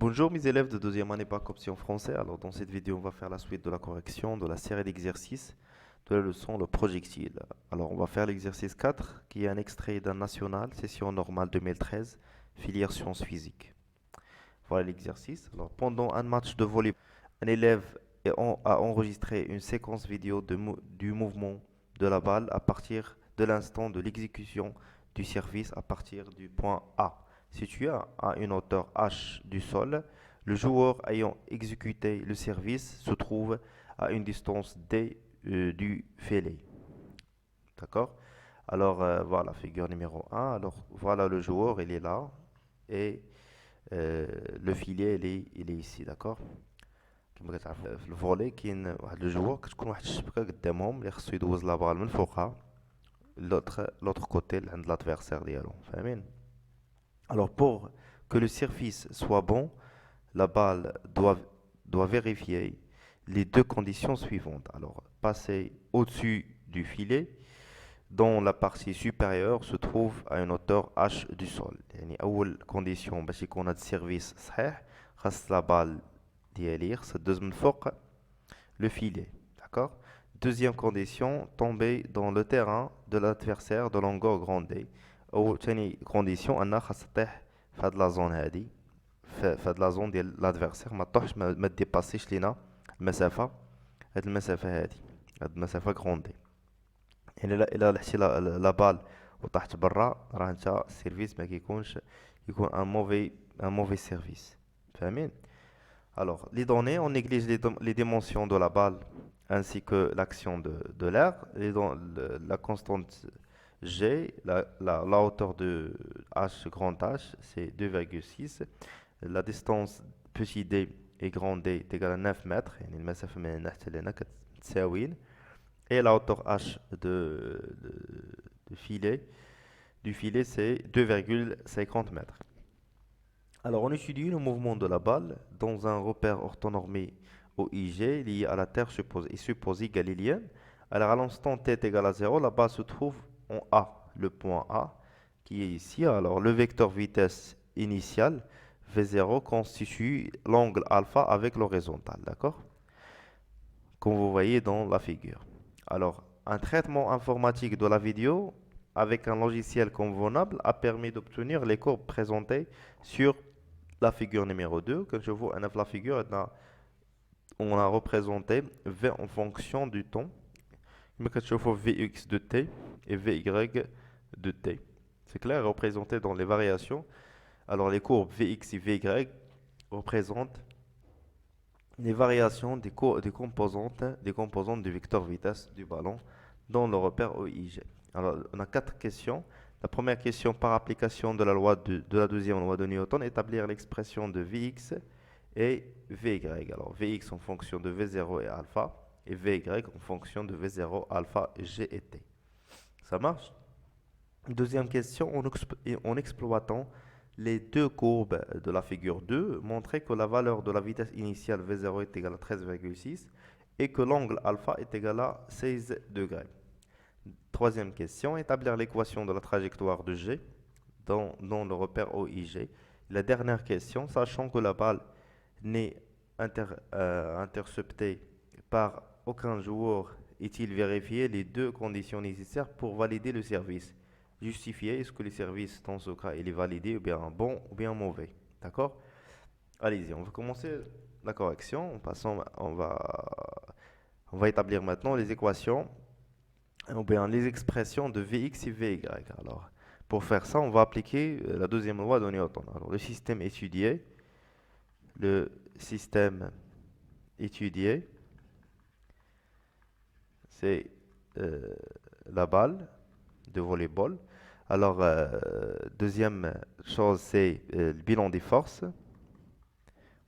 Bonjour mes élèves de deuxième année bac option français. Alors dans cette vidéo, on va faire la suite de la correction de la série d'exercices de la leçon le projectile. Alors on va faire l'exercice 4 qui est un extrait d'un national, session normale 2013, filière sciences physiques. Voilà l'exercice. Alors pendant un match de volley, un élève a enregistré une séquence vidéo du mouvement de la balle à partir de l'instant de l'exécution du service à partir du point A, situé à une hauteur h du sol. Le joueur ayant exécuté le service se trouve à une distance d du filet. D'accord? Alors voilà, figure numéro 1. Alors voilà le joueur, il est là. Et le filet, il est ici, d'accord. كما كتعرف في الفولي كاين واحد لو جوور كتكون واحد الشبكه قدامهم اللي خصو يدوز لا بال من فوقها l'autre côté عند l'adversaire ديالو فاهمين. Alors pour que le service soit bon, la balle doit vérifier les deux conditions suivantes. Alors passer au-dessus du filet dont la partie supérieure se trouve à une hauteur h du sol. يعني أول condition باش يكون هاد السيرفيس صحيح خاص la balle ديالي خاصها دوز من فوق le filet. D'accord? Deuxième condition, tomber dans le terrain de l'adversaire de longueur grande D. أو تاني condition أنها خاصها تطيح في هاد لا زون هادي في هاد لا زون ديال l'adversaire ما تطيحش ما ديباسيش لينا المسافة هاد المسافة هادي هاد المسافة grande D. يعني الا لحتي لا بال وطاحت برا راه انت السيرفيس ما كيكونش يكون ان موفي سيرفيس فاهمين. Alors les données on néglige les dimensions de la balle ainsi que l'action de l'air. La constante G, la hauteur de H grand H c'est 2,6. La distance petit d et grand D est égale à 9 mètres يعني المسافة من هنا حتى لهنا كتساوي. Et la hauteur H de filet, du filet, c'est 2,50 mètres. Alors, on étudie le mouvement de la balle dans un repère orthonormé OIG lié à la Terre et supposé galiléenne. Alors, à l'instant t est égal à 0, la balle se trouve en A, le point A, qui est ici. Alors, le vecteur vitesse initiale, V0, constitue l'angle alpha avec l'horizontale, d'accord? Comme vous voyez dans la figure. Alors, un traitement informatique de la vidéo avec un logiciel convenable a permis d'obtenir les courbes présentées sur la figure numéro 2. Comme je vois la figure, on a représenté V en fonction du temps. Mais quand je vois Vx de t et Vy de t. C'est clair, représenté dans les variations. Alors, les courbes Vx et Vy représentent les variations des composantes du vecteur vitesse du ballon dans le repère OIG. Alors, on a 4 questions. La première question, par application de la loi de la deuxième loi de Newton, établir l'expression de Vx et Vy. Alors, Vx en fonction de V0 et alpha, et Vy en fonction de V0, alpha, G et T. Ça marche? Deuxième question, en exploitant les deux courbes de la figure 2 montraient que la valeur de la vitesse initiale V0 est égale à 13,6 et que l'angle alpha est égal à 16 degrés. Troisième question, établir l'équation de la trajectoire de G dans le repère OIG. La dernière question, sachant que la balle n'est interceptée par aucun joueur, est-il vérifié les deux conditions nécessaires pour valider le service? Justifier est-ce que le service dans ce cas il est validé ou bien bon ou bien mauvais. D'accord? Allez-y, on va commencer la correction. On va établir maintenant les équations ou bien les expressions de Vx et Vy. Alors, pour faire ça, on va appliquer la deuxième loi de Newton. Alors, le système étudié, c'est la balle de volleyball. Alors, deuxième chose, c'est le bilan des forces.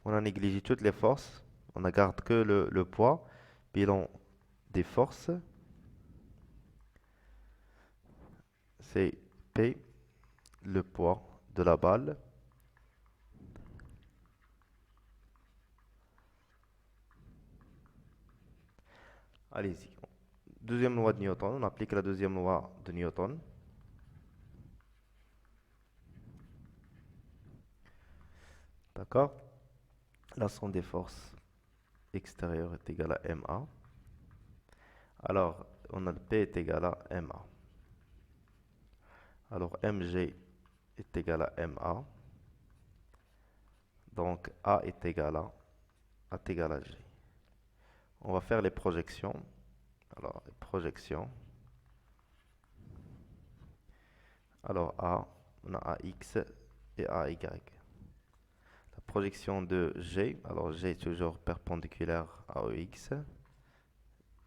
On a négligé toutes les forces. On ne garde que le poids. Bilan des forces, c'est P, le poids de la balle. Allez-y. Deuxième loi de Newton. On applique la deuxième loi de Newton. D'accord? la somme des forces extérieures est égale à MA. Alors, on a le P est égal à MA. Alors, MG est égal à MA. Donc, A est égal à est égal à G. On va faire les projections. Alors, les projections. Alors, A, on a AX et AY. La projection de G, alors G est toujours perpendiculaire à EX,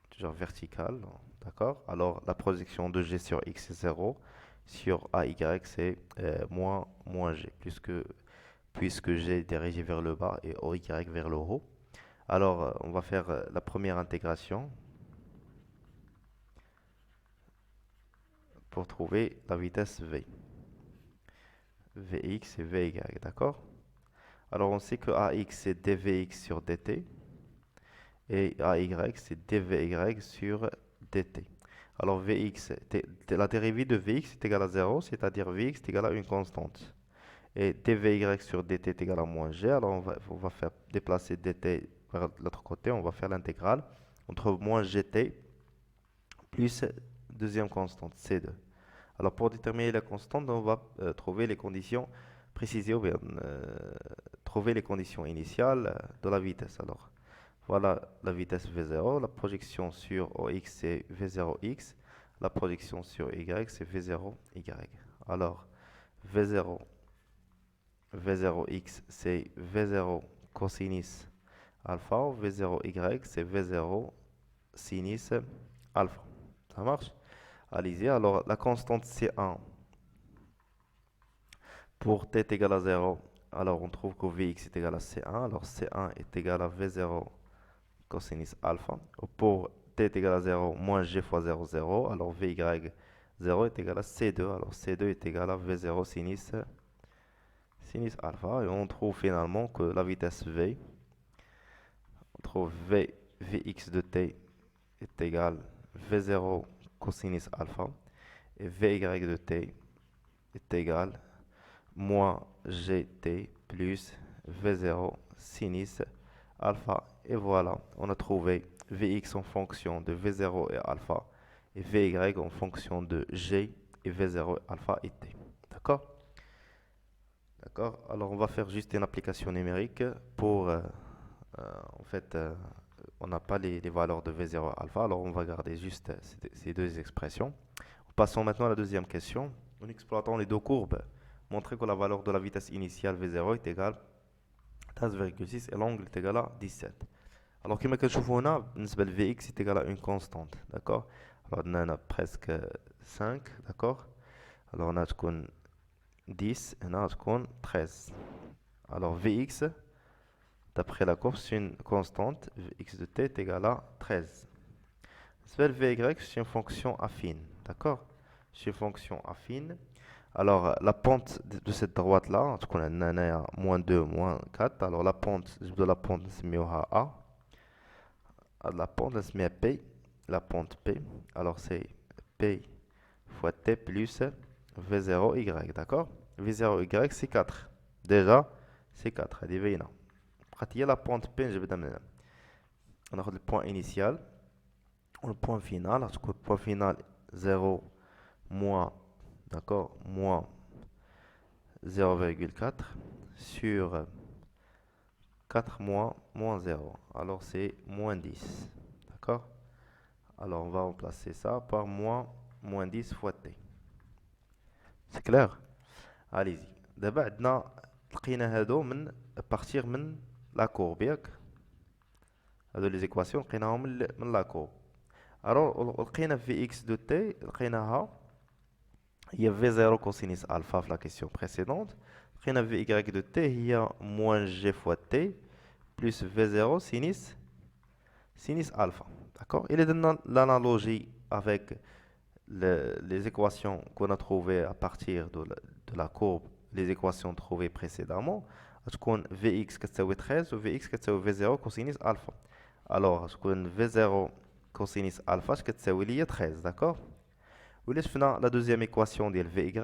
toujours verticale, d'accord? Alors, la projection de G sur X est 0, sur AY c'est moins G, puisque G est dirigé vers le bas et OY vers le haut. Alors, on va faire la première intégration pour trouver la vitesse V. Vx et Vy, d'accord? Alors, on sait que AX c'est dVx sur dt et AY c'est dVy sur dt. Alors, Vx, la dérivée de Vx est égale à 0, c'est-à-dire Vx est égal à une constante. Et dVy sur dt est égal à moins g. Alors, on va faire déplacer dt vers l'autre côté. On va faire l'intégrale entre moins gt plus deuxième constante, C2. Alors, pour déterminer la constante, on va trouver les conditions précisées, ou bien trouver les conditions initiales de la vitesse. Alors, voilà la vitesse V0, la projection sur OX c'est V0X, la projection sur Y c'est V0Y. Alors, V0, V0X c'est V0 cosinus alpha, V0Y c'est V0 sinus alpha. Ça marche? Allez-y, alors la constante C1 pour t est égal à 0, alors on trouve que Vx est égal à C1, alors C1 est égal à V0 cosinus alpha. Pour t est égal à 0, moins g fois 0, 0, alors Vy 0 est égal à C2, alors C2 est égal à V0 sinus alpha, et on trouve finalement que la vitesse V, on trouve Vx de t est égal à V0 cosinus alpha, et Vy de t est égal moins gt plus v0 sinus alpha. Et voilà, on a trouvé Vx en fonction de v0 et alpha et Vy en fonction de g et v0 alpha et t. D'accord? D'accord. Alors on va faire juste une application numérique pour en fait on n'a pas les valeurs de v0 et alpha, alors on va garder juste ces deux expressions. Passons maintenant à la deuxième question. En exploitant les deux courbes, montrer que la valeur de la vitesse initiale V0 est égale à 13,6 et l'angle est égal à 17. Alors, comme vous voyez, Vx est égal à une constante. D'accord? Alors, on a presque 5. D'accord? Alors, on a 10 et on a 13. Alors, Vx, d'après la courbe, c'est une constante. Vx de t est égal à 13. Vy, c'est une fonction affine. D'accord? C'est une fonction affine. Alors, la pente de cette droite-là, en tout cas, on a moins 2, moins 4. Alors, la pente, je de la pente, c'est mieux à A. La pente, c'est mieux à P. La pente P. Alors, c'est P fois T plus V0Y. D'accord? V0Y, c'est 4. Déjà, c'est 4. Allez, veillez là. Pratiquer la pente P, je vais t'amener là. On a le point initial. Le point final. En tout cas, le point final, 0 moins. D'accord? Moins 0,4 sur 4 moins 0. Alors c'est moins 10. D'accord? Alors on va remplacer ça par moins 10 fois t. C'est clair? Allez-y. D'abord, لقينا هادو à partir من la courbe ياك. هادو les équations لقيناهم من la courbe. Alors لقينا Vx de t لقيناها هي V0 cosinus alpha في la question précédente. Rien à Vy de t, il y a moins g fois t plus V0 sinus alpha. D'accord? Il est dans l'analogie avec les équations qu'on a trouvées à partir de la courbe, les équations trouvées précédemment. Vx كتساوي 13 و Vx كتساوي V0 cosinus alpha. Alors, V0 cosinus alpha كتساوي لي 13, d'accord? ولاش فينا la deuxième équation ديال Vy,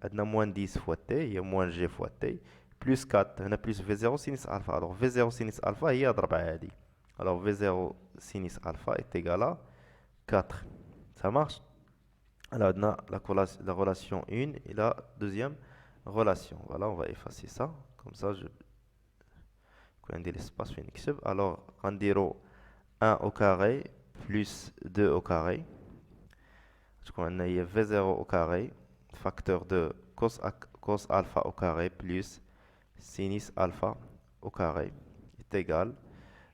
عندنا moins 10 fois t, il y a moins g fois t, plus 4 هنا plus V0 sinus alpha. Alors V0 sinus alpha هي ضربة هذه. Alors V0 sinus alpha est égal à 4. Ça marche? Alors on a la relation 1 et la deuxième relation. Voilà, on va effacer ça. Comme ça, je vais l'espace fait نكتب. Alors, on dirait 1 au carré plus 2 au carré. On a V0 au carré, facteur de cos alpha au carré plus sinus alpha au carré est égal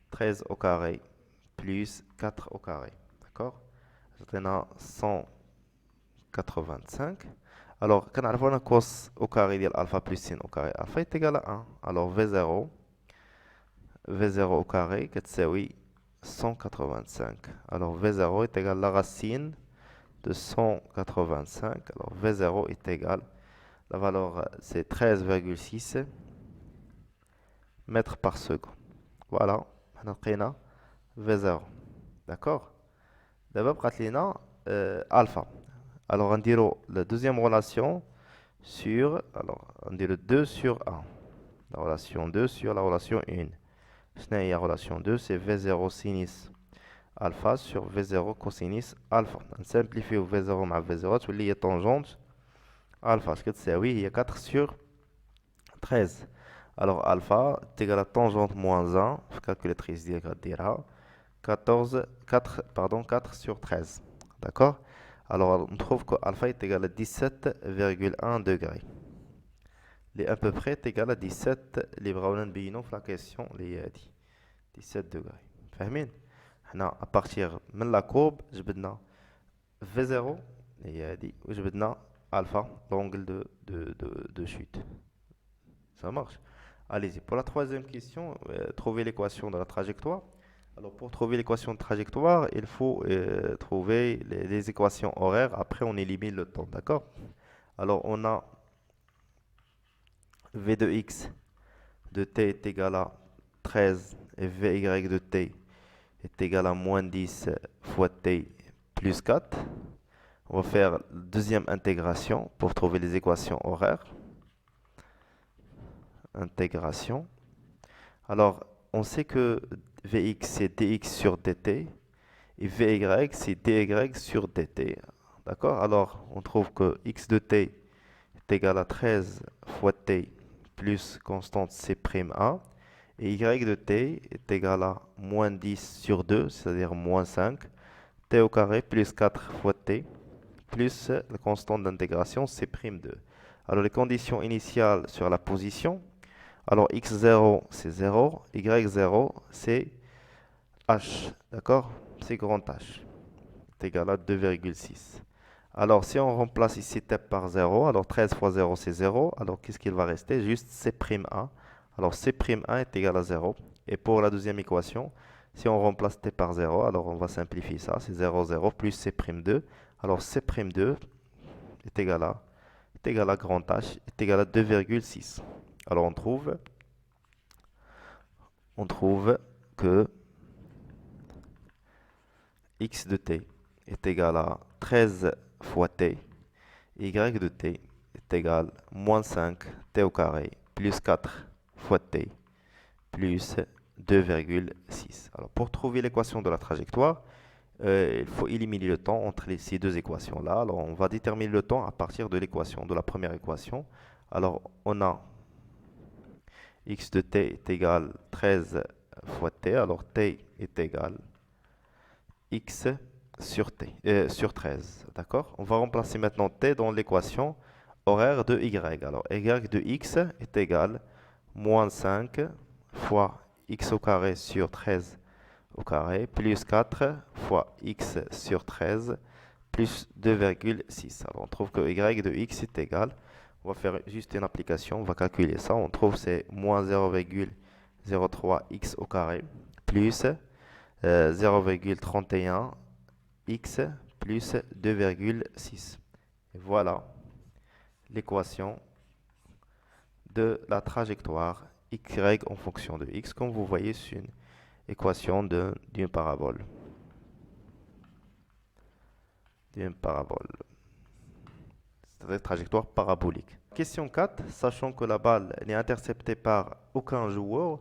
13 au carré plus 4 au carré. D'accord? On a 185. Alors, quand on a cos au carré de alpha plus sin au carré, alpha est égal à 1. Alors, V0 au carré, c'est 185. Alors, V0 est égal à la racine de 185. Alors, V0 est égal, la valeur c'est 13,6 mètres par seconde. Voilà, on a V0. D'accord? D'abord, on a alpha. Alors, on dirait la deuxième relation sur, alors, on dirait 2 sur 1. La relation 2 sur la relation 1. La relation 2, c'est V0 sinus alpha sur V0 cosinus alpha. On simplifie V0 مع V0 تولي هي tangente alpha. Ce que c'est, oui, il y a 4 sur 13. Alors alpha est égal à tangente moins 1. La calculatrice dira 4 sur 13. D'accord? Alors on trouve que alpha est égal à 17,1 degrés. Les à peu près est égal à 17 les braunens بينوا في la question اللي هي هذه 17 degrés. فاهمين؟ حنا à partir من la courbe جبدنا V0 اللي هي هذه وجبدنا alpha l'angle de chute. Ça marche? Allez-y. Pour la troisième question, trouver l'équation de la trajectoire. Alors pour trouver l'équation de trajectoire, il faut trouver les équations horaires. Après, on élimine le temps. D'accord? Alors on a V de x de t est égal à 13 et Vy de t est égal à moins 10 fois t plus 4. On va faire la deuxième intégration pour trouver les équations horaires. Intégration. Alors, on sait que Vx c'est dx sur dt et Vy c'est dy sur dt. D'accord? Alors, on trouve que x de t est égal à 13 fois t plus constante C'1 et y de t est égal à moins 10 sur 2, c'est-à-dire moins 5, t au carré plus 4 fois t plus la constante d'intégration C'2. Alors les conditions initiales sur la position, alors x0 c'est 0, y0 c'est h, d'accord? C'est grand H, est égal à 2,6. Alors si on remplace ici t par 0, alors 13 fois 0 c'est 0, alors qu'est-ce qu'il va rester? Juste C'1. Alors C'1 est égal à 0. Et pour la deuxième équation, si on remplace t par 0, alors on va simplifier ça, c'est 0, 0 plus C'2. Alors C'2 est égal à grand H, est égal à 2,6. Alors on trouve que x de t est égal à 13 fois t, y de t est égal à moins 5 t au carré plus 4 fois t plus 2,6. Alors pour trouver l'équation de la trajectoire, il faut éliminer le temps entre ces deux équations-là. Alors on va déterminer le temps à partir de l'équation, de la première équation. Alors on a x de t est égal à 13 fois t. Alors t est égal à x sur 13. D'accord? On va remplacer maintenant t dans l'équation horaire de y. Alors y de x est égal à moins 5 fois x au carré sur 13 au carré plus 4 fois x sur 13 plus 2,6. Alors on trouve que y de x est égal, on va faire juste une application, on va calculer ça, on trouve c'est moins 0,03 x au carré plus 0,31 x plus 2,6. Et voilà l'équation de la trajectoire y en fonction de x, comme vous voyez, c'est une équation d'une parabole. C'est-à-dire trajectoire parabolique. question 4, sachant que la balle n'est interceptée par aucun joueur,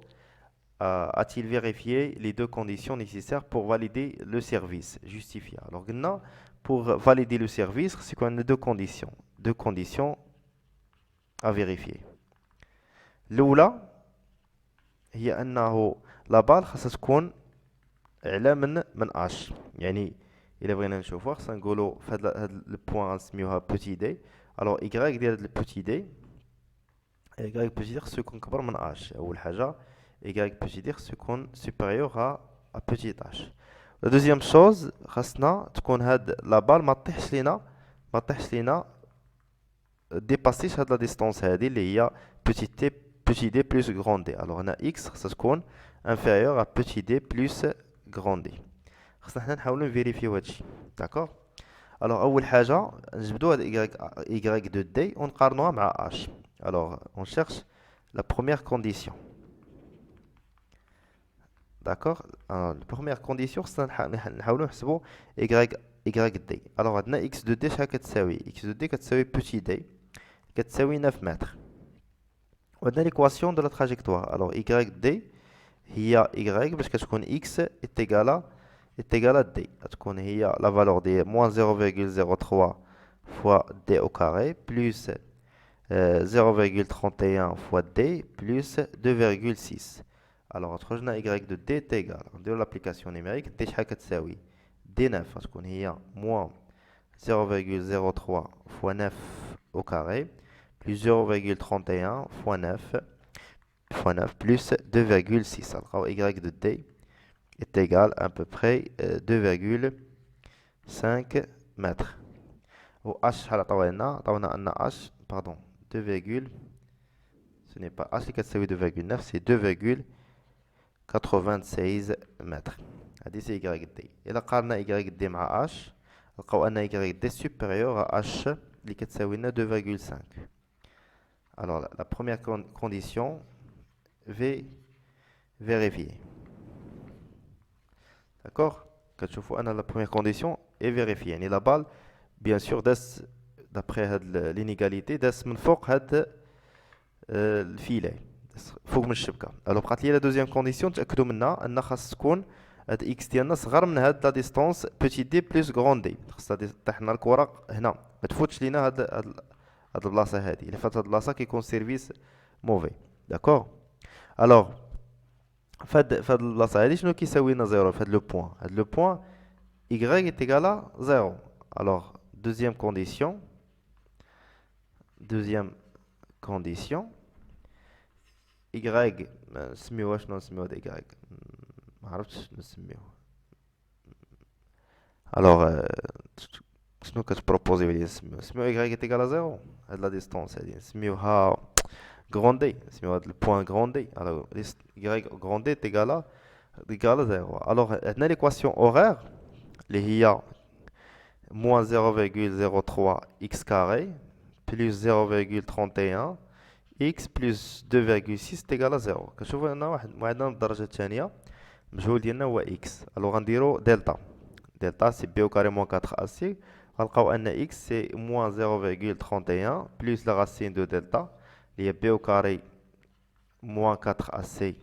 a-t-il vérifié les deux conditions nécessaires pour valider le service justifié? Alors, قلنا, pour valider le service, c'est qu'on a deux conditions. Deux conditions à vérifier. الأولى هي أنه لا بال خاصها تكون أعلى من H. يعني إلا بغينا نشوفوها خاصنا نقولو في هاد البوان غنسميوها بوتي دي. alors y ديال هاد البوتي دي y بوتي دي خاصو يكون كبر من H. أول حاجة y بوتي دي خاصو يكون supérieur à petit H. La deuxième chose خاصنا تكون هاد لا بال ما طيحش لينا ديباسيش هاد لا ديستونس هادي اللي هي petit d plus grand d. alors هنا x خاصها تكون inférieur à petit d plus grand d. خاصنا حنا نحاولوا نفيريفيو هادشي. داكوغ. alors اول حاجه نجبدوا هاد y de d ونقارنوها مع h. alors on cherche la première condition. d'accord. la première condition خاصنا نحاولوا نحسبوا y d. alors عندنا x de d شحال كتساوي؟ x de d كتساوي petit d كتساوي 9 متر. وعندنا l'équation de la trajectoire. alors y d هي y باش كتكون x est égal à d. تكون هي la valeur de moins 0,03 fois d au carré plus 0,31 fois d plus 2,6. alors خرجنا y de d est égal. نديرو l'application numérique. d شحال كتساوي؟ d9 تكون هي moins 0,03 fois 9 au carré plus 0,31 fois 9 plus 2,6. alors y de d est égal à peu près 2,5 mètres. و h شحال عطاونا أن h pardon 2, ce n'est pas h اللي كتساوي 2,9 c'est 2,96 mètres. هادي سي y d. إلا قارنا y d مع h نلقاو أن y d supérieur à h اللي كتساوي لنا 2,5. alors la première condition vérifier. d'accord. كتشوفوا أن la première condition est vérifiée. يعني la balle bien sûr d'après هاد l'inégalité داس من فوق هاد الفيلي فوق من الشبكة. alors بقات لي la deuxième condition تأكدوا منها أن خاص تكون هاد x ديالنا صغر من هاد لا ديستونس petit d plus grand d. خاصها طيح لنا الكرة هنا ما تفوتش لينا هاد البلاصة هادي. إلا فات هاد البلاصة كيكون سيرفيس موفي. داكوغ. alors فهاد البلاصة هادي شنو كيساوي لنا زيرو؟ فهاد لو بوان. هاد لو بوان y est égal à 0. alors deuxième condition y نسميوها شنو نسميوها د y؟ ما عرفتش نسميوها. alors شنو كتبروبوزيو لي نسميو y est égal à 0؟ هاد لا ديستونس هادي نسميوها grand d. نسميو هاد البوان grand d. alors y grand d est égal à 0. alors عندنا l'équation horaire اللي هي moins 0,03 x carré plus 0,31 x plus 2,6 est égal à 0. كتشوفوا هنا واحد عندنا الدرجة الثانية المجهول ديالنا هو x. alors غنديرو دلتا c'est b au carré moins 4ac. غنلقاو ان x c'est moins 0,31 plus la racine de delta اللي هي b au carré moins 4ac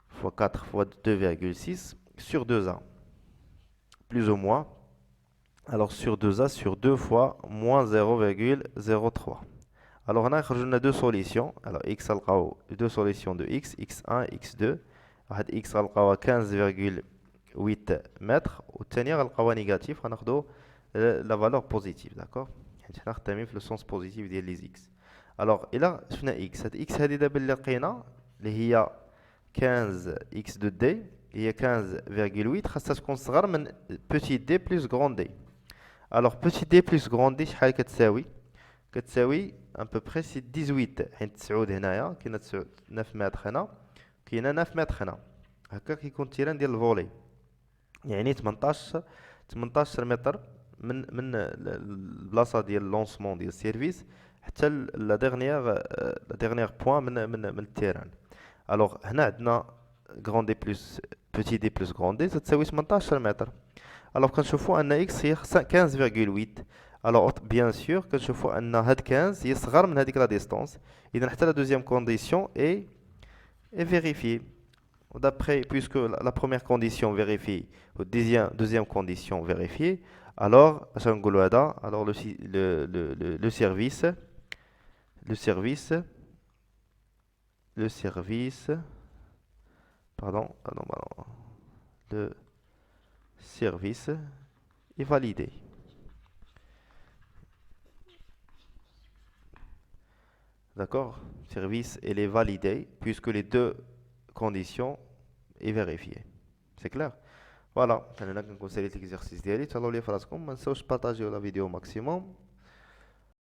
fois 4 fois 2,6 sur 2a plus ou moins. alors sur 2a sur 2 fois moins 0,03. alors هنا يخرج لنا deux solutions. alors x غنلقاو deux solutions de x x1 x2. واحد x غنلقاوها 15,8 متر والثانيه غنلقاوها نيجاتيف غناخدو لا فالور بوزيتيف. داكوغ. حيت حنا خدامين في لو سونس بوزيتيف ديال لي x. alors الا شفنا x هاد x هادي دابا اللي لقينا اللي هي 15 x de d هي 15,8 خاصها تكون صغر من petit d plus grand d. alors petit d plus grand d شحال كتساوي؟ كتساوي ان بو بري سي 18 حيت 9 هنايا كاينه 9 متر هنا كاينه 9 متر هنا. هكا كيكون التيران ديال الفولي يعني 18 متر من البلاصه ديال لونسمون ديال السيرفيس حتى لا ديرنيير بوين من التيران. alors هنا عندنا grand d plus petit d plus grand d تساوي 18 متر. alors كنشوفوا ان x هي 15,8. Alors, bien sûr, que je vois un had 15 يصغر من هذيك la distance. إذا حتى la deuxième condition est vérifiée. D'après, puisque la première condition vérifiée, ou deuxième condition vérifiée, alors, alors le service, le service, le service, pardon, le service est validé. D'accord? Service, elle est validé puisque les deux conditions est vérifiées. C'est clair? Voilà, انا كنكون ساليت l'exercice ديالي. تهلاو لي فراسكم، ما نساوش بارطاجيو لا فيديو au maximum.